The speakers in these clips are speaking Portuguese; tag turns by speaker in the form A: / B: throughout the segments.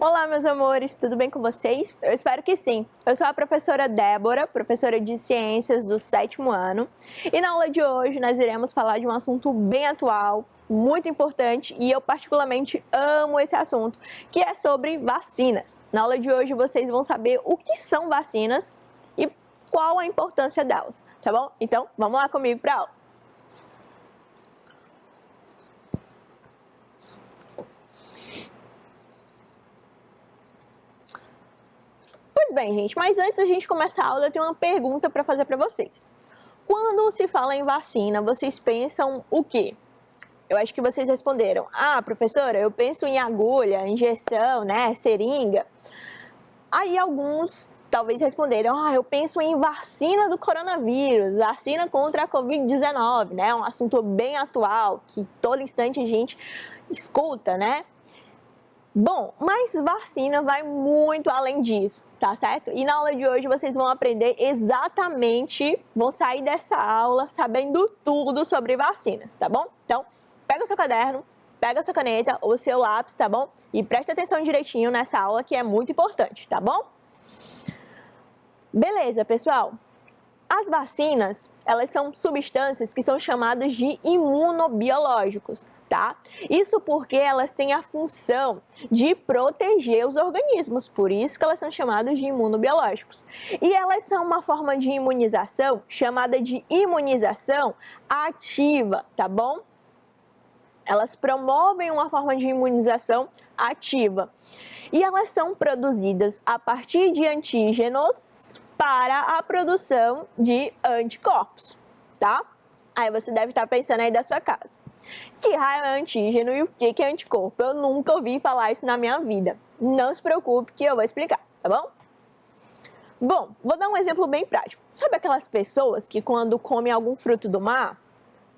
A: Olá, meus amores, tudo bem com vocês? Eu espero que sim. Eu sou a professora Débora, professora de Ciências do 7º ano, e na aula de hoje nós iremos falar de um assunto bem atual, muito importante, e eu particularmente amo esse assunto, que é sobre vacinas. Na aula de hoje vocês vão saber o que são vacinas e qual a importância delas, tá bom? Então, vamos lá comigo para a aula. Pois bem, gente, mas antes da gente começar a aula, eu tenho uma pergunta para fazer para vocês. Quando se fala em vacina, vocês pensam o quê? Eu acho que vocês responderam: ah, professora, eu penso em agulha, injeção, né, seringa. Aí alguns talvez responderam: ah, eu penso em vacina do coronavírus, vacina contra a Covid-19, né, um assunto bem atual, que todo instante a gente escuta, né? Bom, mas vacina vai muito além disso, tá certo? E na aula de hoje vocês vão aprender exatamente, vão sair dessa aula sabendo tudo sobre vacinas, tá bom? Então, pega o seu caderno, pega a sua caneta ou o seu lápis, tá bom? E presta atenção direitinho nessa aula que é muito importante, tá bom? Beleza, pessoal? As vacinas, elas são substâncias que são chamadas de imunobiológicos, tá? Isso porque elas têm a função de proteger os organismos, por isso que elas são chamadas de imunobiológicos. E elas são uma forma de imunização chamada de imunização ativa, tá bom? Elas promovem uma forma de imunização ativa. E elas são produzidas a partir de antígenos para a produção de anticorpos, tá? Aí você deve estar pensando aí da sua casa: que raio é antígeno e o que é anticorpo? Eu nunca ouvi falar isso na minha vida. Não se preocupe que eu vou explicar, tá bom? Bom, vou dar um exemplo bem prático. Sabe aquelas pessoas que quando comem algum fruto do mar,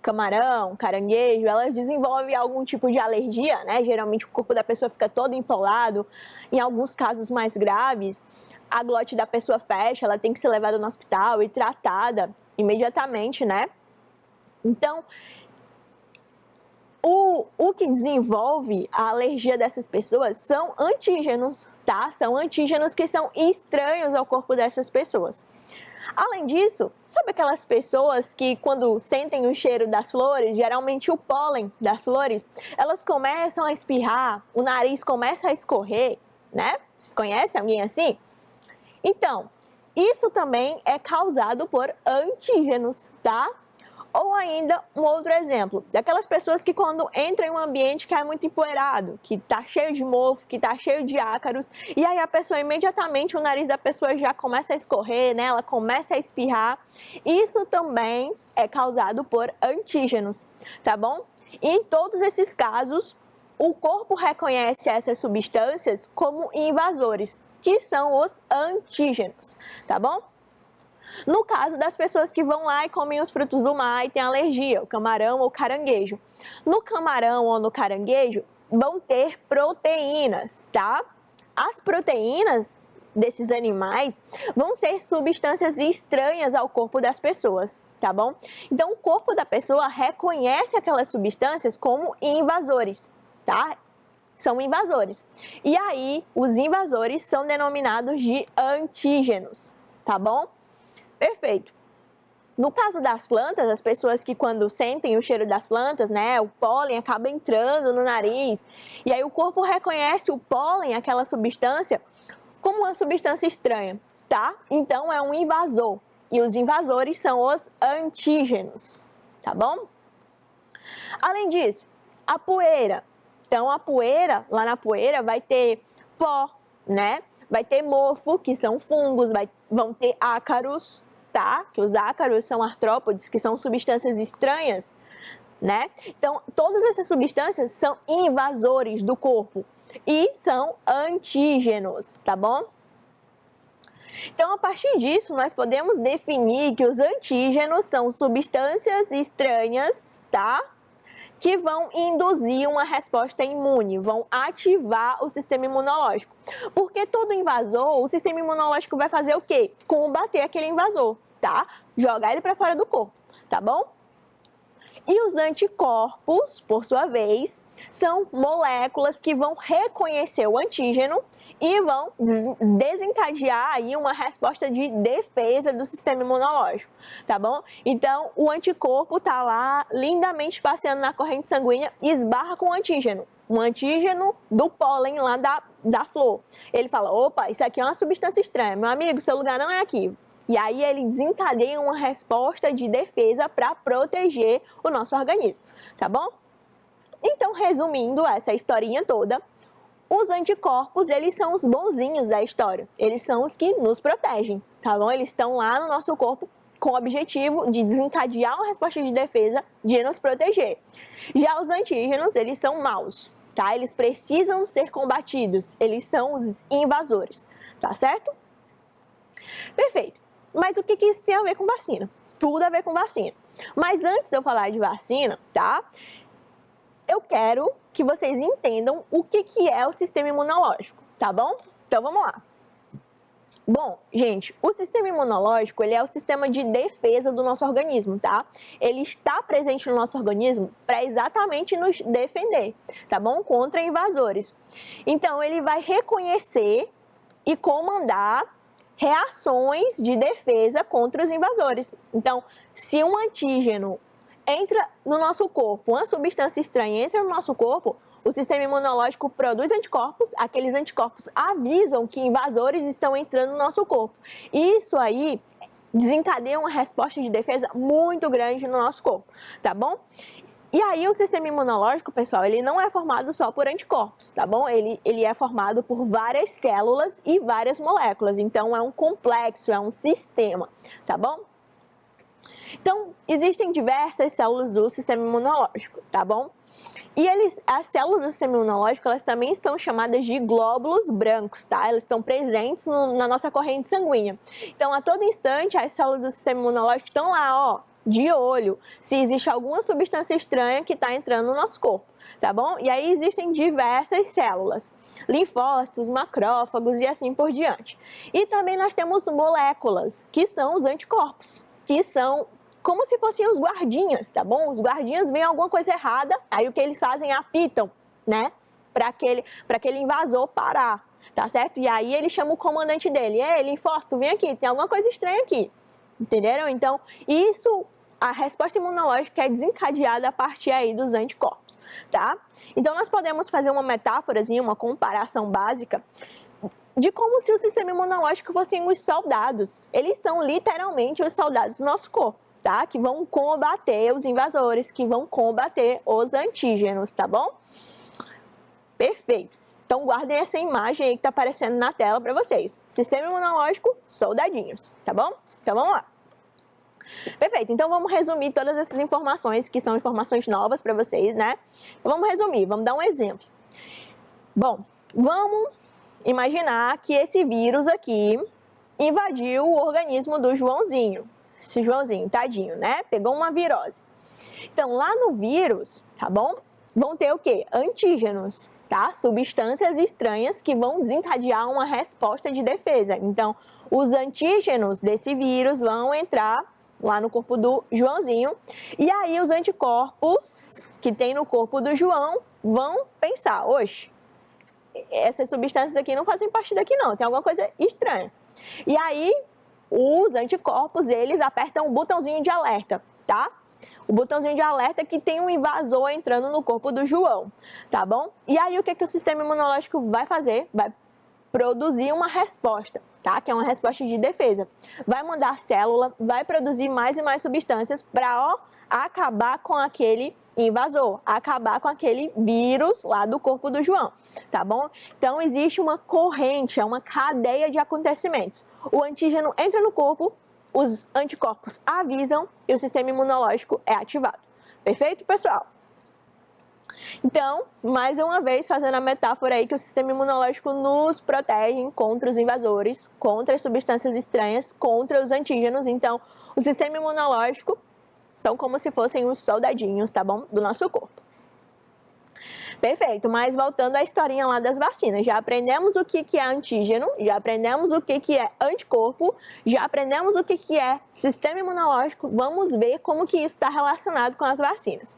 A: camarão, caranguejo, elas desenvolvem algum tipo de alergia, né? Geralmente o corpo da pessoa fica todo empolado. Em alguns casos mais graves, a glote da pessoa fecha, ela tem que ser levada no hospital e tratada imediatamente, né? Então, o que desenvolve a alergia dessas pessoas são antígenos, tá? São antígenos que são estranhos ao corpo dessas pessoas. Além disso, sabe aquelas pessoas que quando sentem o cheiro das flores, geralmente o pólen das flores, elas começam a espirrar, o nariz começa a escorrer, né? Vocês conhecem alguém assim? Então, isso também é causado por antígenos, tá? Ou ainda, um outro exemplo, daquelas pessoas que quando entram em um ambiente que é muito empoeirado, que tá cheio de mofo, que tá cheio de ácaros, e aí a pessoa imediatamente, o nariz da pessoa já começa a escorrer, né? Ela começa a espirrar. Isso também é causado por antígenos, tá bom? E em todos esses casos, o corpo reconhece essas substâncias como invasores, que são os antígenos, tá bom? No caso das pessoas que vão lá e comem os frutos do mar e têm alergia, o camarão ou caranguejo. No camarão ou no caranguejo vão ter proteínas, tá? As proteínas desses animais vão ser substâncias estranhas ao corpo das pessoas, tá bom? Então o corpo da pessoa reconhece aquelas substâncias como invasores, tá? São invasores. E aí os invasores são denominados de antígenos, tá bom? Perfeito. No caso das plantas, as pessoas que quando sentem o cheiro das plantas, né, o pólen acaba entrando no nariz, e aí o corpo reconhece o pólen, aquela substância, como uma substância estranha, tá? Então é um invasor, e os invasores são os antígenos, tá bom? Além disso, a poeira. Então a poeira, lá na poeira vai ter pó, né? Vai ter mofo, que são fungos, vão ter ácaros, tá? Que os ácaros são artrópodes, que são substâncias estranhas, né? Então, todas essas substâncias são invasores do corpo e são antígenos, tá bom? Então, a partir disso, nós podemos definir que os antígenos são substâncias estranhas, tá? Que vão induzir uma resposta imune, vão ativar o sistema imunológico. Porque todo invasor, o sistema imunológico vai fazer o quê? Combater aquele invasor, tá? Jogar ele para fora do corpo, tá bom? E os anticorpos, por sua vez, são moléculas que vão reconhecer o antígeno e vão desencadear aí uma resposta de defesa do sistema imunológico, tá bom? Então, o anticorpo tá lá lindamente passeando na corrente sanguínea e esbarra com o antígeno. Um antígeno do pólen lá da flor. Ele fala, opa, isso aqui é uma substância estranha, meu amigo, seu lugar não é aqui. E aí ele desencadeia uma resposta de defesa para proteger o nosso organismo, tá bom? Então, resumindo essa historinha toda, os anticorpos, eles são os bonzinhos da história. Eles são os que nos protegem, tá bom? Eles estão lá no nosso corpo com o objetivo de desencadear uma resposta de defesa, de nos proteger. Já os antígenos, eles são maus, tá? Eles precisam ser combatidos, eles são os invasores, tá certo? Perfeito. Mas o que isso tem a ver com vacina? Tudo a ver com vacina. Mas antes de eu falar de vacina, tá? Eu quero que vocês entendam o que é o sistema imunológico, tá bom? Então vamos lá. Bom, gente, o sistema imunológico, ele é o sistema de defesa do nosso organismo, tá? Ele está presente no nosso organismo para exatamente nos defender, tá bom? Contra invasores. Então, ele vai reconhecer e comandar reações de defesa contra os invasores. Então, se um antígeno entra no nosso corpo, uma substância estranha entra no nosso corpo, o sistema imunológico produz anticorpos, aqueles anticorpos avisam que invasores estão entrando no nosso corpo. Isso aí desencadeia uma resposta de defesa muito grande no nosso corpo, tá bom? E aí o sistema imunológico, pessoal, ele não é formado só por anticorpos, tá bom? Ele é formado por várias células e várias moléculas, então é um complexo, é um sistema, tá bom? Então, existem diversas células do sistema imunológico, tá bom? E as células do sistema imunológico, elas também são chamadas de glóbulos brancos, tá? Elas estão presentes na nossa corrente sanguínea. Então, a todo instante, as células do sistema imunológico estão lá, ó, de olho, se existe alguma substância estranha que está entrando no nosso corpo, tá bom? E aí existem diversas células, linfócitos, macrófagos e assim por diante. E também nós temos moléculas, que são os anticorpos, que são como se fossem os guardinhas, tá bom? Os guardinhas veem alguma coisa errada, aí o que eles fazem? Apitam, né? Para aquele invasor parar, tá certo? E aí ele chama o comandante dele, ei, linfócito, vem aqui, tem alguma coisa estranha aqui. Entenderam? Então, a resposta imunológica é desencadeada a partir aí dos anticorpos, tá? Então, nós podemos fazer uma metáforazinha, uma comparação básica de como se o sistema imunológico fossem os soldados. Eles são literalmente os soldados do nosso corpo, tá? Que vão combater os invasores, que vão combater os antígenos, tá bom? Perfeito. Então, guardem essa imagem aí que tá aparecendo na tela para vocês. Sistema imunológico, soldadinhos, tá bom? Então, vamos lá. Perfeito, então vamos resumir todas essas informações, que são informações novas para vocês, né? Então, vamos resumir, vamos dar um exemplo. Bom, vamos imaginar que esse vírus aqui invadiu o organismo do Joãozinho. Esse Joãozinho, tadinho, né? Pegou uma virose. Então, lá no vírus, tá bom? Vão ter o quê? Antígenos, tá? Substâncias estranhas que vão desencadear uma resposta de defesa. Então, os antígenos desse vírus vão entrar lá no corpo do Joãozinho, e aí os anticorpos que tem no corpo do João vão pensar, oxe, essas substâncias aqui não fazem parte daqui não, tem alguma coisa estranha. E aí os anticorpos, eles apertam o botãozinho de alerta, tá? O botãozinho de alerta que tem um invasor entrando no corpo do João, tá bom? E aí o que o sistema imunológico vai fazer? Vai produzir uma resposta, tá? Que é uma resposta de defesa. Vai mandar célula, vai produzir mais e mais substâncias para acabar com aquele invasor, acabar com aquele vírus lá do corpo do João, tá bom? Então existe uma corrente, é uma cadeia de acontecimentos. O antígeno entra no corpo, os anticorpos avisam e o sistema imunológico é ativado. Perfeito, pessoal? Então, mais uma vez, fazendo a metáfora aí que o sistema imunológico nos protege contra os invasores, contra as substâncias estranhas, contra os antígenos. Então, o sistema imunológico são como se fossem os soldadinhos, tá bom? Do nosso corpo. Perfeito, mas voltando à historinha lá das vacinas, já aprendemos o que é antígeno, já aprendemos o que é anticorpo, já aprendemos o que é sistema imunológico, vamos ver como que isso está relacionado com as vacinas.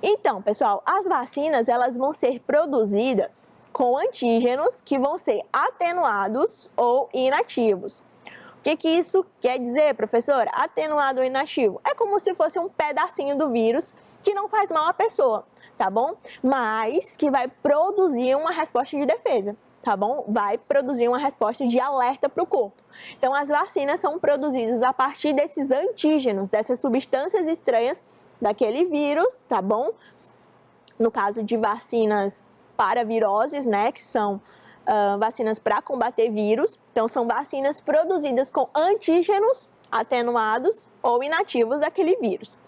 A: Então, pessoal, as vacinas, elas vão ser produzidas com antígenos que vão ser atenuados ou inativos. O que isso quer dizer, professora? Atenuado ou inativo? É como se fosse um pedacinho do vírus que não faz mal à pessoa, tá bom? Mas que vai produzir uma resposta de defesa, tá bom? Vai produzir uma resposta de alerta para o corpo. Então, as vacinas são produzidas a partir desses antígenos, dessas substâncias estranhas daquele vírus, tá bom? No caso de vacinas para viroses, né, que são vacinas para combater vírus. Então, são vacinas produzidas com antígenos atenuados ou inativos daquele vírus,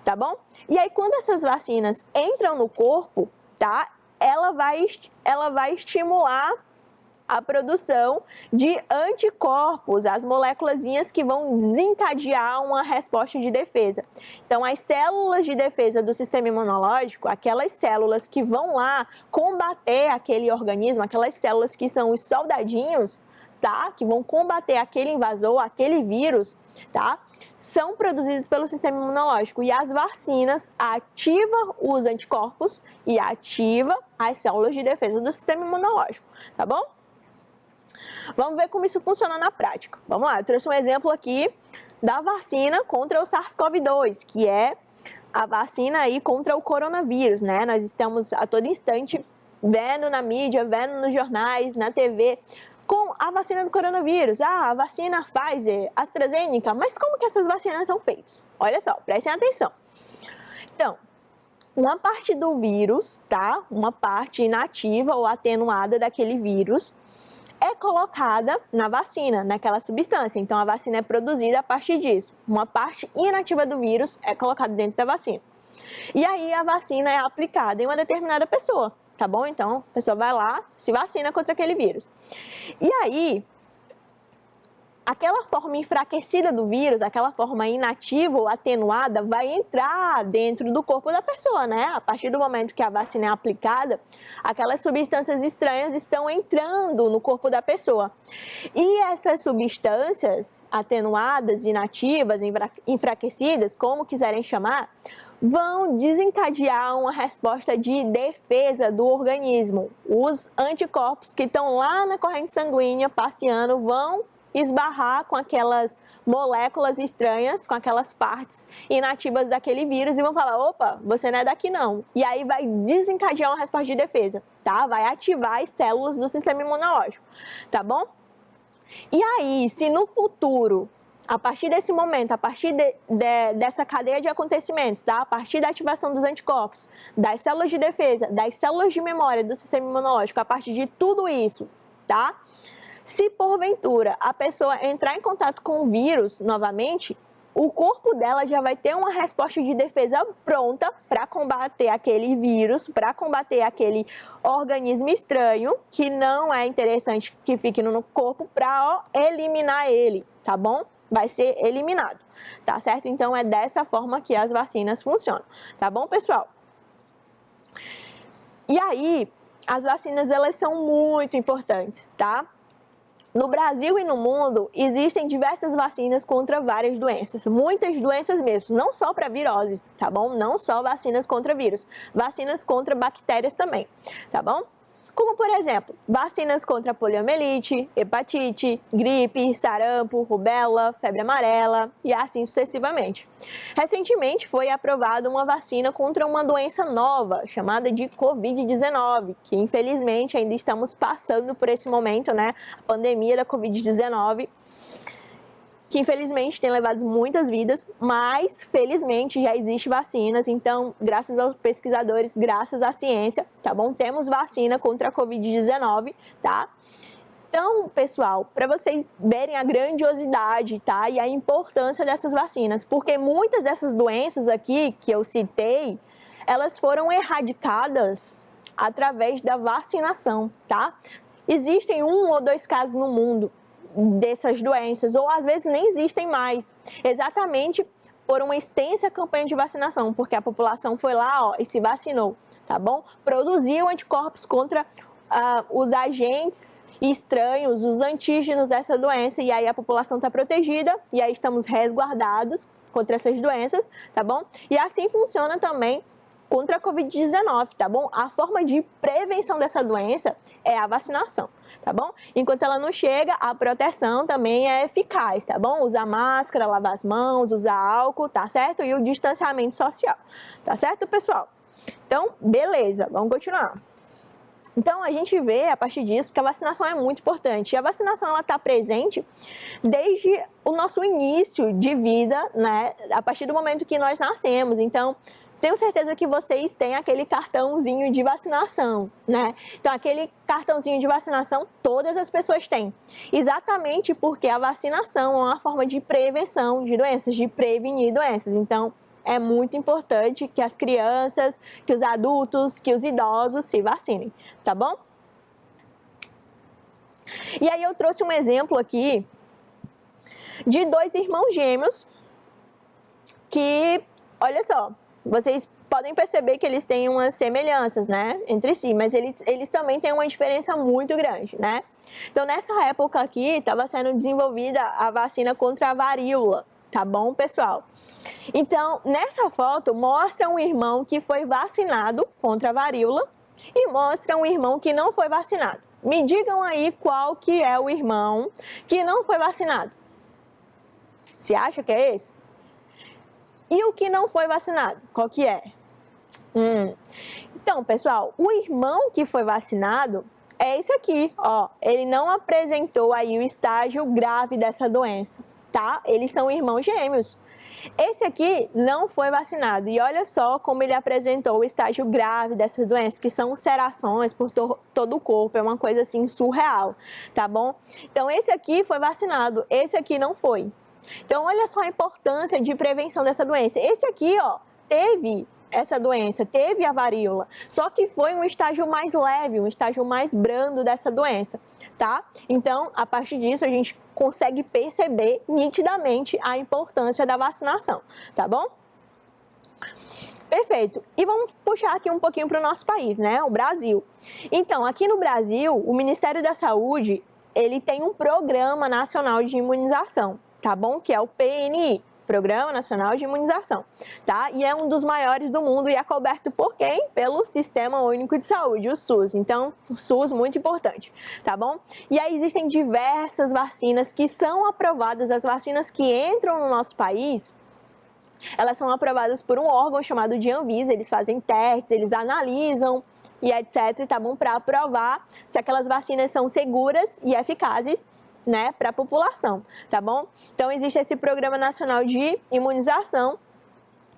A: tá bom? E aí, quando essas vacinas entram no corpo, tá, ela vai estimular a produção de anticorpos, as moléculazinhas que vão desencadear uma resposta de defesa. Então, as células de defesa do sistema imunológico, aquelas células que vão lá combater aquele organismo, aquelas células que são os soldadinhos, tá? Que vão combater aquele invasor, aquele vírus, tá? São produzidas pelo sistema imunológico. E as vacinas ativam os anticorpos e ativam as células de defesa do sistema imunológico, tá bom? Vamos ver como isso funciona na prática. Vamos lá, eu trouxe um exemplo aqui da vacina contra o SARS-CoV-2, que é a vacina aí contra o coronavírus, né? Nós estamos a todo instante vendo na mídia, vendo nos jornais, na TV, com a vacina do coronavírus. Ah, a vacina Pfizer, AstraZeneca, mas como que essas vacinas são feitas? Olha só, prestem atenção. Então, uma parte do vírus, tá? Uma parte inativa ou atenuada daquele vírus é colocada na vacina, naquela substância. Então, a vacina é produzida a partir disso. Uma parte inativa do vírus é colocada dentro da vacina. E aí, a vacina é aplicada em uma determinada pessoa, tá bom? Então, a pessoa vai lá, se vacina contra aquele vírus. E aí, aquela forma enfraquecida do vírus, aquela forma inativa ou atenuada, vai entrar dentro do corpo da pessoa, né? A partir do momento que a vacina é aplicada, aquelas substâncias estranhas estão entrando no corpo da pessoa. E essas substâncias atenuadas, inativas, enfraquecidas, como quiserem chamar, vão desencadear uma resposta de defesa do organismo. Os anticorpos que estão lá na corrente sanguínea passeando vão esbarrar com aquelas moléculas estranhas, com aquelas partes inativas daquele vírus e vão falar, opa, você não é daqui não. E aí vai desencadear uma resposta de defesa, tá? Vai ativar as células do sistema imunológico, tá bom? E aí, se no futuro, a partir desse momento, a partir dessa cadeia de acontecimentos, tá? A partir da ativação dos anticorpos, das células de defesa, das células de memória do sistema imunológico, a partir de tudo isso, tá? Se porventura a pessoa entrar em contato com o vírus novamente, o corpo dela já vai ter uma resposta de defesa pronta para combater aquele vírus, para combater aquele organismo estranho que não é interessante que fique no corpo, para eliminar ele, tá bom? Vai ser eliminado, tá certo? Então é dessa forma que as vacinas funcionam, tá bom, pessoal? E aí, as vacinas elas são muito importantes, tá? No Brasil e no mundo, existem diversas vacinas contra várias doenças, muitas doenças mesmo, não só para viroses, tá bom? Não só vacinas contra vírus, vacinas contra bactérias também, tá bom? Como, por exemplo, vacinas contra poliomielite, hepatite, gripe, sarampo, rubéola, febre amarela e assim sucessivamente. Recentemente foi aprovada uma vacina contra uma doença nova, chamada de Covid-19, que infelizmente ainda estamos passando por esse momento, né? A pandemia da Covid-19, que infelizmente tem levado muitas vidas, mas felizmente já existe vacinas, então graças aos pesquisadores, graças à ciência, tá bom? Temos vacina contra a Covid-19, tá? Então, pessoal, para vocês verem a grandiosidade, tá? E a importância dessas vacinas, porque muitas dessas doenças aqui que eu citei, elas foram erradicadas através da vacinação, tá? Existem 1 ou 2 casos no mundo dessas doenças, ou às vezes nem existem mais, exatamente por uma extensa campanha de vacinação, porque a população foi lá, ó, e se vacinou, tá bom? Produziu anticorpos contra os agentes estranhos, os antígenos dessa doença, e aí a população está protegida, e aí estamos resguardados contra essas doenças, tá bom? E assim funciona também contra a Covid-19, tá bom? A forma de prevenção dessa doença é a vacinação, tá bom? Enquanto ela não chega, a proteção também é eficaz, tá bom? Usar máscara, lavar as mãos, usar álcool, tá certo? E o distanciamento social, tá certo, pessoal? Então, beleza, vamos continuar. Então, a gente vê, a partir disso, que a vacinação é muito importante. E a vacinação, ela está presente desde o nosso início de vida, né? A partir do momento que nós nascemos. Então, tenho certeza que vocês têm aquele cartãozinho de vacinação, né? Então, aquele cartãozinho de vacinação, todas as pessoas têm. Exatamente porque a vacinação é uma forma de prevenção de doenças, de prevenir doenças. Então, é muito importante que as crianças, que os adultos, que os idosos se vacinem, tá bom? E aí eu trouxe um exemplo aqui de 2 irmãos gêmeos que, olha só, vocês podem perceber que eles têm umas semelhanças, né, entre si, mas eles também têm uma diferença muito grande, né? Então, nessa época aqui, estava sendo desenvolvida a vacina contra a varíola, tá bom, pessoal? Então, nessa foto, mostra um irmão que foi vacinado contra a varíola e mostra um irmão que não foi vacinado. Me digam aí qual que é o irmão que não foi vacinado. Você acha que é esse? E o que não foi vacinado, qual que é? Então, pessoal, o irmão que foi vacinado é esse aqui, ó. Ele não apresentou aí o estágio grave dessa doença, tá? Eles são irmãos gêmeos. Esse aqui não foi vacinado e olha só como ele apresentou o estágio grave dessas doenças, que são ulcerações por todo o corpo, é uma coisa assim surreal, tá bom? Então esse aqui foi vacinado, esse aqui não foi. Então olha só a importância de prevenção dessa doença. Esse aqui, ó, teve essa doença, teve a varíola, só que foi um estágio mais leve, um estágio mais brando dessa doença, tá? Então, a partir disso, a gente consegue perceber nitidamente a importância da vacinação, tá bom? Perfeito. E vamos puxar aqui um pouquinho para o nosso país, né? O Brasil. Então, aqui no Brasil, o Ministério da Saúde, ele tem um Programa Nacional de Imunização, tá bom? Que é o PNI. Programa Nacional de Imunização, tá? E é um dos maiores do mundo e é coberto por quem? Pelo Sistema Único de Saúde, o SUS. Então, o SUS muito importante, tá bom? E aí existem diversas vacinas que são aprovadas, as vacinas que entram no nosso país, elas são aprovadas por um órgão chamado de Anvisa, eles fazem testes, eles analisam e etc, tá bom? Para aprovar se aquelas vacinas são seguras e eficazes, né, para a população, tá bom? Então, existe esse Programa Nacional de Imunização,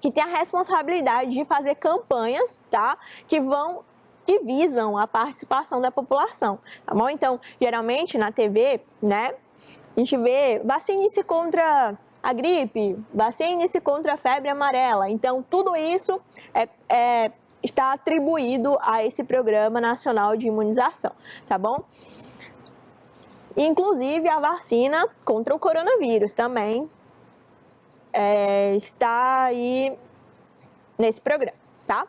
A: que tem a responsabilidade de fazer campanhas, tá, que visam a participação da população, tá bom? Então, geralmente, na TV, né, a gente vê, vacine-se contra a gripe, vacine-se contra a febre amarela. Então, tudo isso está atribuído a esse Programa Nacional de Imunização, tá bom? Inclusive, a vacina contra o coronavírus também está aí nesse programa, tá?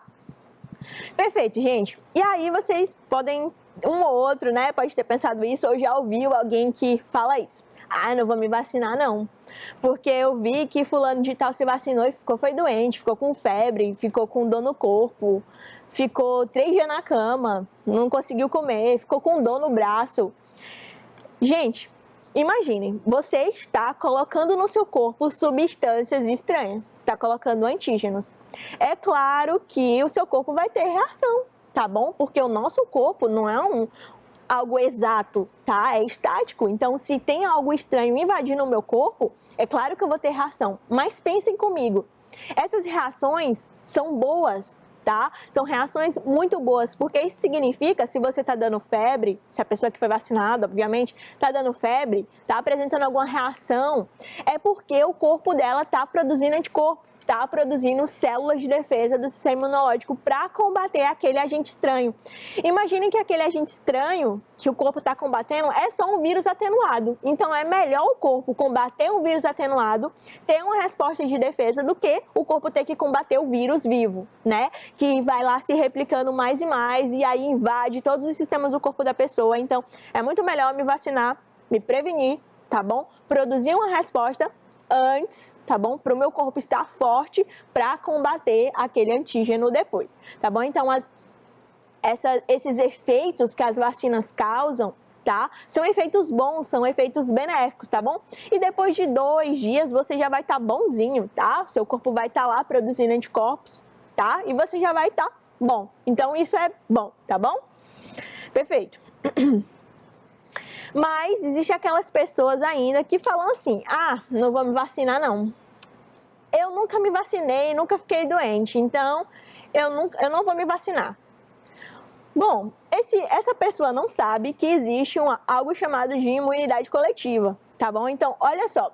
A: Perfeito, gente. E aí vocês podem, um ou outro, né, pode ter pensado isso ou já ouviu alguém que fala isso. Ah, não vou me vacinar não, porque eu vi que fulano de tal se vacinou e foi doente, ficou com febre, ficou com dor no corpo, ficou 3 dias na cama, não conseguiu comer, ficou com dor no braço. Gente, imaginem, você está colocando no seu corpo substâncias estranhas, está colocando antígenos. É claro que o seu corpo vai ter reação, tá bom? Porque o nosso corpo não é algo exato, tá? É estático. Então, se tem algo estranho invadindo o meu corpo, é claro que eu vou ter reação. Mas pensem comigo, essas reações são boas, tá? São reações muito boas, porque isso significa, se você está dando febre, se a pessoa que foi vacinada, obviamente, está dando febre, está apresentando alguma reação, é porque o corpo dela está produzindo anticorpo, está produzindo células de defesa do sistema imunológico para combater aquele agente estranho. Imaginem que aquele agente estranho que o corpo está combatendo é só um vírus atenuado. Então, é melhor o corpo combater um vírus atenuado, ter uma resposta de defesa, do que o corpo ter que combater o vírus vivo, né? Que vai lá se replicando mais e mais e aí invade todos os sistemas do corpo da pessoa. Então, é muito melhor me vacinar, me prevenir, tá bom? Produzir uma resposta antes, tá bom? Para o meu corpo estar forte para combater aquele antígeno depois, tá bom? Então, esses efeitos que as vacinas causam, tá? São efeitos bons, são efeitos benéficos, tá bom? E depois de 2 dias você já vai estar bonzinho, tá? Seu corpo vai estar lá produzindo anticorpos, tá? E você já vai estar bom. Então isso é bom, tá bom? Perfeito. Mas existe aquelas pessoas ainda que falam assim: ah, não vou me vacinar não. Eu nunca me vacinei, nunca fiquei doente, então eu não vou me vacinar. Bom, essa pessoa não sabe que existe algo chamado de imunidade coletiva, tá bom? Então, olha só,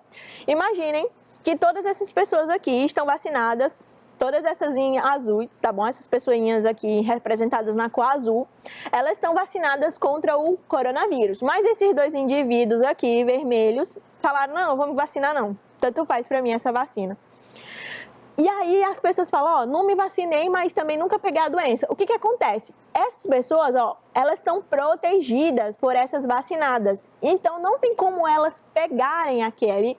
A: imaginem que todas essas pessoas aqui estão vacinadas, todas essas em azul, tá bom? Essas pessoinhas aqui representadas na cor azul, elas estão vacinadas contra o coronavírus. Mas esses 2 indivíduos aqui, vermelhos, falaram: não, vou me vacinar não, tanto faz pra mim essa vacina. E aí as pessoas falam: ó, não me vacinei, mas também nunca peguei a doença. O que acontece? Essas pessoas, ó, elas estão protegidas por essas vacinadas. Então não tem como elas pegarem aquele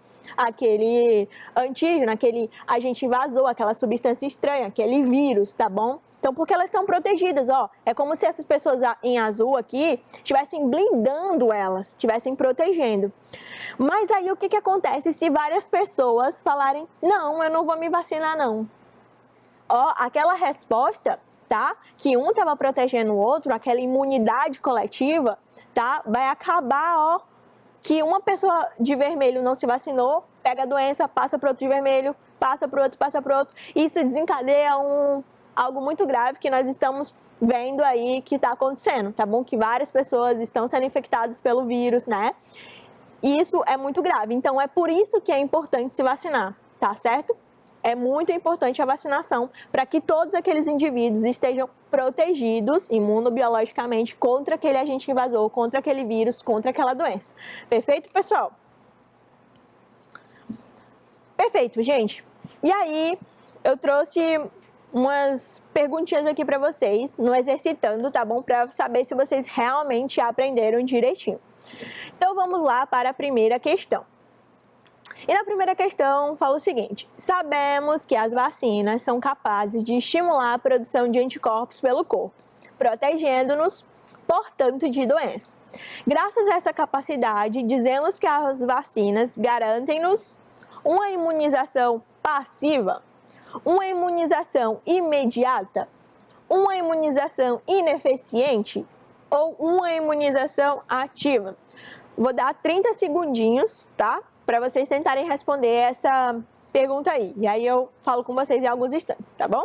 A: antígeno, aquele agente invasor, aquela substância estranha, aquele vírus, tá bom? Então, porque elas estão protegidas, ó. É como se essas pessoas em azul aqui estivessem blindando elas, estivessem protegendo. Mas aí o que acontece se várias pessoas falarem: não, eu não vou me vacinar não? Ó, aquela resposta, tá? Que um estava protegendo o outro, aquela imunidade coletiva, tá? Vai acabar, ó, que uma pessoa de vermelho não se vacinou, pega a doença, passa para outro de vermelho, passa para o outro, passa para o outro. Isso desencadeia algo muito grave que nós estamos vendo aí que está acontecendo, tá bom? Que várias pessoas estão sendo infectadas pelo vírus, né? E isso é muito grave. Então, é por isso que é importante se vacinar, tá certo? É muito importante a vacinação para que todos aqueles indivíduos estejam protegidos imunobiologicamente contra aquele agente invasor, contra aquele vírus, contra aquela doença. Perfeito, pessoal? Perfeito, gente. E aí, eu trouxe umas perguntinhas aqui para vocês, no Exercitando, tá bom? Para saber se vocês realmente aprenderam direitinho. Então, vamos lá para a primeira questão. E na primeira questão, fala o seguinte: sabemos que as vacinas são capazes de estimular a produção de anticorpos pelo corpo, protegendo-nos, portanto, de doenças. Graças a essa capacidade, dizemos que as vacinas garantem-nos uma imunização passiva, uma imunização imediata, uma imunização ineficiente ou uma imunização ativa. Vou dar 30 segundinhos, tá? Para vocês tentarem responder essa pergunta aí. E aí eu falo com vocês em alguns instantes, tá bom?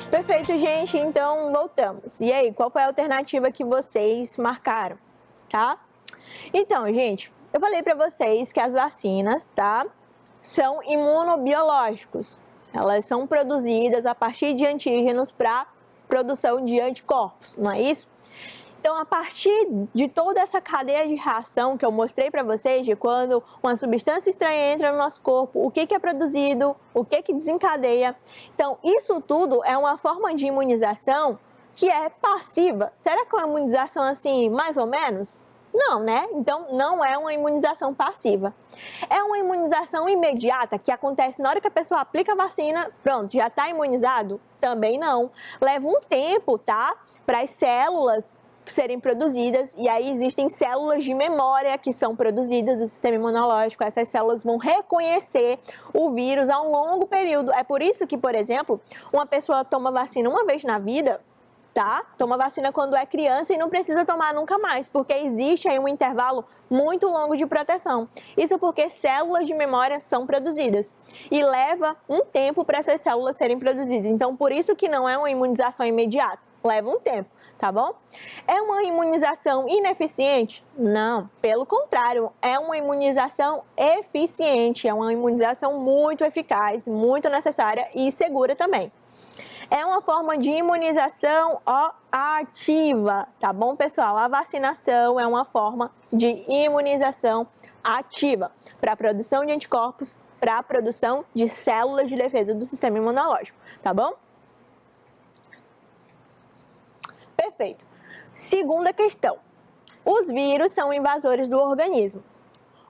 A: Perfeito, gente. Então, voltamos. E aí, qual foi a alternativa que vocês marcaram, tá? Então, gente, eu falei para vocês que as vacinas, tá, são imunobiológicos. Elas são produzidas a partir de antígenos para produção de anticorpos, não é isso? Então, a partir de toda essa cadeia de reação que eu mostrei para vocês, de quando uma substância estranha entra no nosso corpo, o que é produzido, o que desencadeia. Então, isso tudo é uma forma de imunização que é passiva. Será que é uma imunização assim, mais ou menos? Não, né? Então, não é uma imunização passiva. É uma imunização imediata, que acontece na hora que a pessoa aplica a vacina, pronto, já está imunizado? Também não. Leva um tempo, tá? Para as células serem produzidas, e aí existem células de memória que são produzidas do sistema imunológico. Essas células vão reconhecer o vírus a um longo período. É por isso que, por exemplo, uma pessoa toma vacina uma vez na vida, tá? Toma vacina quando é criança e não precisa tomar nunca mais, porque existe aí um intervalo muito longo de proteção. Isso porque células de memória são produzidas e leva um tempo para essas células serem produzidas. Então, por isso que não é uma imunização imediata, leva um tempo, tá bom? É uma imunização ineficiente? Não, pelo contrário, é uma imunização eficiente, é uma imunização muito eficaz, muito necessária e segura também. É uma forma de imunização ativa, tá bom, pessoal? A vacinação é uma forma de imunização ativa para a produção de anticorpos, para a produção de células de defesa do sistema imunológico, tá bom? Perfeito. Segunda questão. Os vírus são invasores do organismo.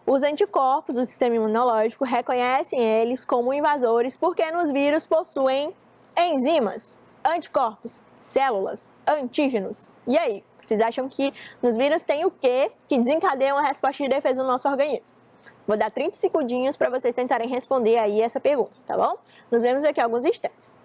A: Os anticorpos do sistema imunológico reconhecem eles como invasores porque nos vírus possuem enzimas, anticorpos, células, antígenos. E aí, vocês acham que nos vírus tem o quê que desencadeia uma resposta de defesa no nosso organismo? Vou dar 30 segundinhos para vocês tentarem responder aí essa pergunta, tá bom? Nos vemos daqui a alguns instantes.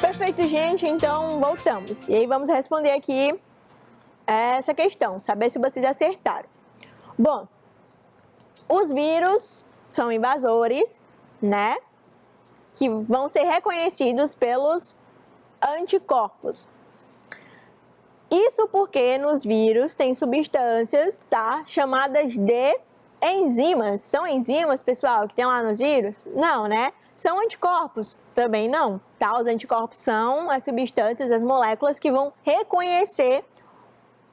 A: Perfeito, gente, então voltamos. E aí vamos responder aqui essa questão, saber se vocês acertaram. Bom, os vírus são invasores, né? Que vão ser reconhecidos pelos anticorpos. Isso porque nos vírus tem substâncias, tá? Chamadas de enzimas. São enzimas, pessoal, que tem lá nos vírus? Não, né? São anticorpos? Também não, tá? Os anticorpos são as substâncias, as moléculas que vão reconhecer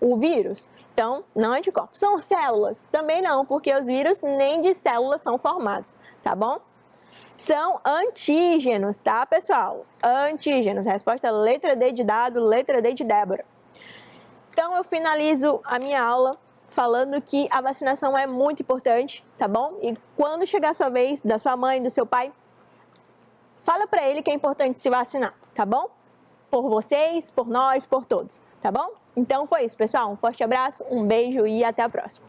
A: o vírus. Então, não anticorpos. São células? Também não, porque os vírus nem de células são formados, tá bom? São antígenos, tá, pessoal? Antígenos. Resposta letra D de dado, letra D de Débora. Então, eu finalizo a minha aula falando que a vacinação é muito importante, tá bom? E quando chegar a sua vez, da sua mãe, do seu pai, fala pra ele que é importante se vacinar, tá bom? Por vocês, por nós, por todos, tá bom? Então foi isso, pessoal. Um forte abraço, um beijo e até a próxima.